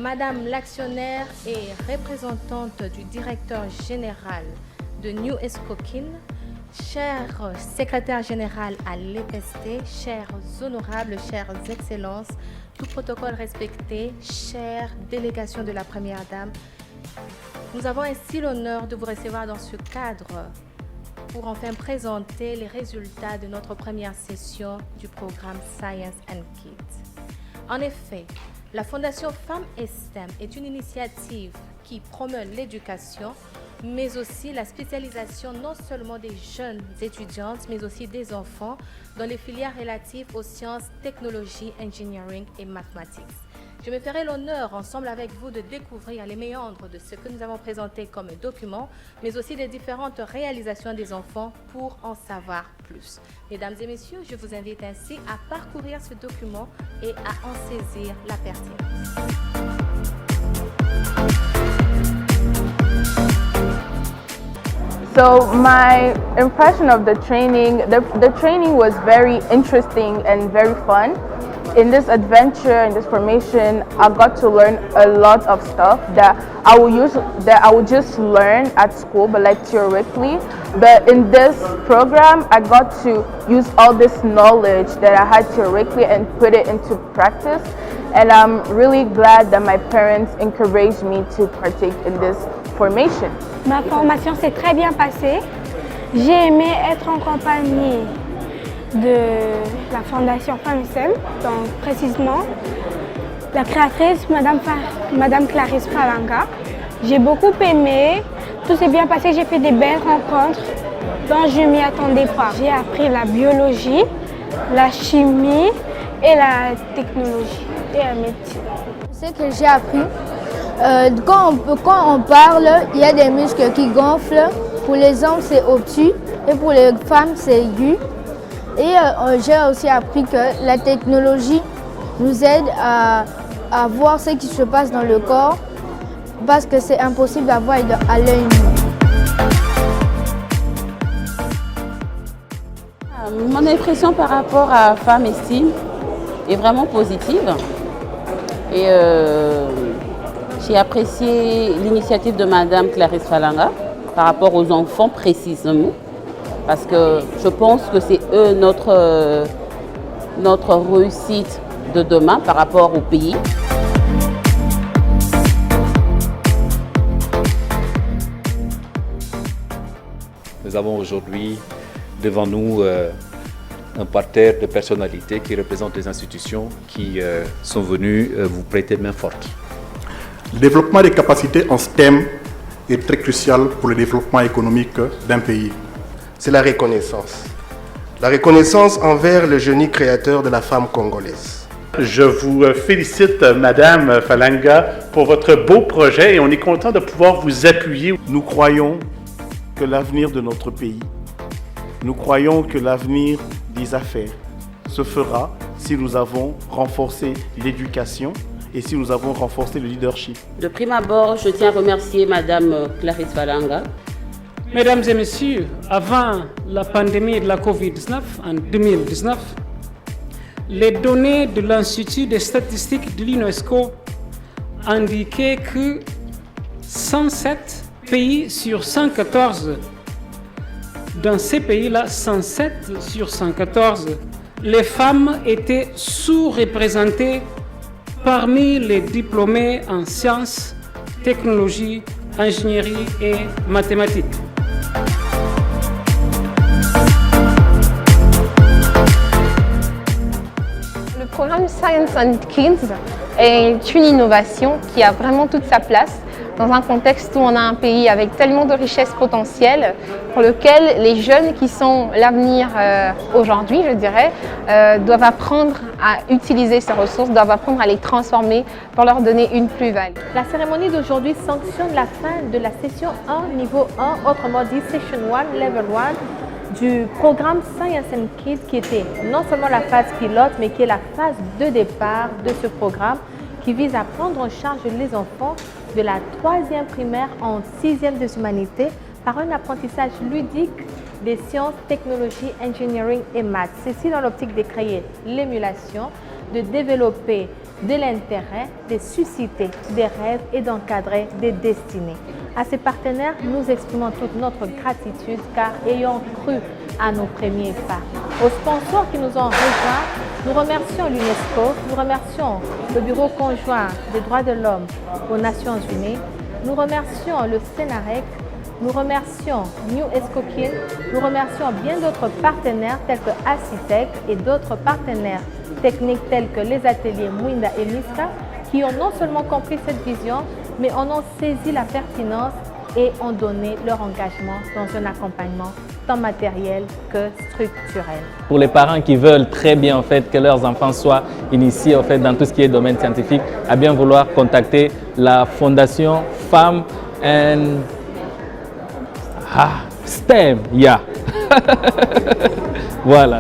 Madame l'actionnaire et représentante du directeur général de New Escoquin, cher secrétaire général à l'EPST, chers honorables, chères excellences, tout protocole respecté, chère délégation de la Première Dame, nous avons ainsi l'honneur de vous recevoir dans ce cadre pour enfin présenter les résultats de notre première session du programme Science and Kids. En effet, la Fondation Femmes et STEM est une initiative qui promeut l'éducation, mais aussi la spécialisation non seulement des jeunes étudiantes, mais aussi des enfants dans les filières relatives aux sciences, technologies, engineering et mathématiques. Je me ferai l'honneur, ensemble avec vous, de découvrir les méandres de ce que nous avons présenté comme document, mais aussi des différentes réalisations des enfants pour en savoir plus. Mesdames et messieurs, je vous invite ainsi à parcourir ce document et à en saisir la pertinence. So my impression of the training was very interesting and very fun. In this adventure, in this formation, I got to learn a lot of stuff that I would just learn at school, but like theoretically. But in this program, I got to use all this knowledge that I had theoretically and put it into practice. And I'm really glad that my parents encouraged me to partake in this formation. Ma formation s'est très bien passée. J'ai aimé être en compagnie de la Fondation Femmes STEM, donc précisément la créatrice, Madame Clarisse Falanga. J'ai beaucoup aimé, tout s'est bien passé, j'ai fait des belles rencontres dont je ne m'y attendais pas. J'ai appris la biologie, la chimie et la technologie et la médecine. Ce que j'ai appris, quand on parle, il y a des muscles qui gonflent. Pour les hommes, c'est obtus et pour les femmes, c'est aigu. Et j'ai aussi appris que la technologie nous aide à voir ce qui se passe dans le corps parce que c'est impossible à voir à l'œil nu. Mon impression par rapport à Femmes et STEM est vraiment positive. Et j'ai apprécié l'initiative de Madame Clarisse Falanga par rapport aux enfants précisément. Parce que je pense que c'est eux notre réussite de demain par rapport au pays. Nous avons aujourd'hui devant nous un parterre de personnalités qui représentent les institutions qui sont venues vous prêter main forte. Le développement des capacités en STEM est très crucial pour le développement économique d'un pays. C'est la reconnaissance. La reconnaissance envers le génie créateur de la femme congolaise. Je vous félicite, Madame Falanga, pour votre beau projet et on est content de pouvoir vous appuyer. Nous croyons que l'avenir de notre pays, nous croyons que l'avenir des affaires se fera si nous avons renforcé l'éducation et si nous avons renforcé le leadership. De prime abord, je tiens à remercier Madame Clarisse Falanga. Mesdames et messieurs, avant la pandémie de la COVID-19 en 2019, les données de l'Institut des statistiques de l'UNESCO indiquaient que 107 pays sur 114, dans ces pays-là, 107 sur 114, les femmes étaient sous-représentées parmi les diplômés en sciences, technologies, ingénierie et mathématiques. Le programme Science and Kids est une innovation qui a vraiment toute sa place dans un contexte où on a un pays avec tellement de richesses potentielles pour lequel les jeunes qui sont l'avenir aujourd'hui, je dirais, doivent apprendre à utiliser ces ressources, doivent apprendre à les transformer pour leur donner une plus-value. La cérémonie d'aujourd'hui sanctionne la fin de la session 1, niveau 1, autrement dit Session 1, Level 1, du programme Science and Kids qui était non seulement la phase pilote, mais qui est la phase de départ de ce programme qui vise à prendre en charge les enfants de la 3e primaire en 6e des humanités par un apprentissage ludique des sciences, technologies, engineering et maths. Ceci dans l'optique de créer l'émulation, de développer de l'intérêt, de susciter des rêves et d'encadrer des destinées. À ces partenaires, nous exprimons toute notre gratitude car ayant cru à nos premiers pas. Aux sponsors qui nous ont rejoints, nous remercions l'UNESCO, nous remercions le Bureau conjoint des droits de l'homme aux Nations Unies, nous remercions le Sénarec, nous remercions New Escoquin, nous remercions bien d'autres partenaires tels que Acitec et d'autres partenaires techniques tels que les ateliers Mouinda et Miska qui ont non seulement compris cette vision, mais en ont saisi la pertinence et ont donné leur engagement dans un accompagnement tant matériel que structurel. Pour les parents qui veulent très bien en fait, que leurs enfants soient initiés en fait, dans tout ce qui est domaine scientifique, à bien vouloir contacter la Fondation Femmes and STEM. Yeah. Voilà.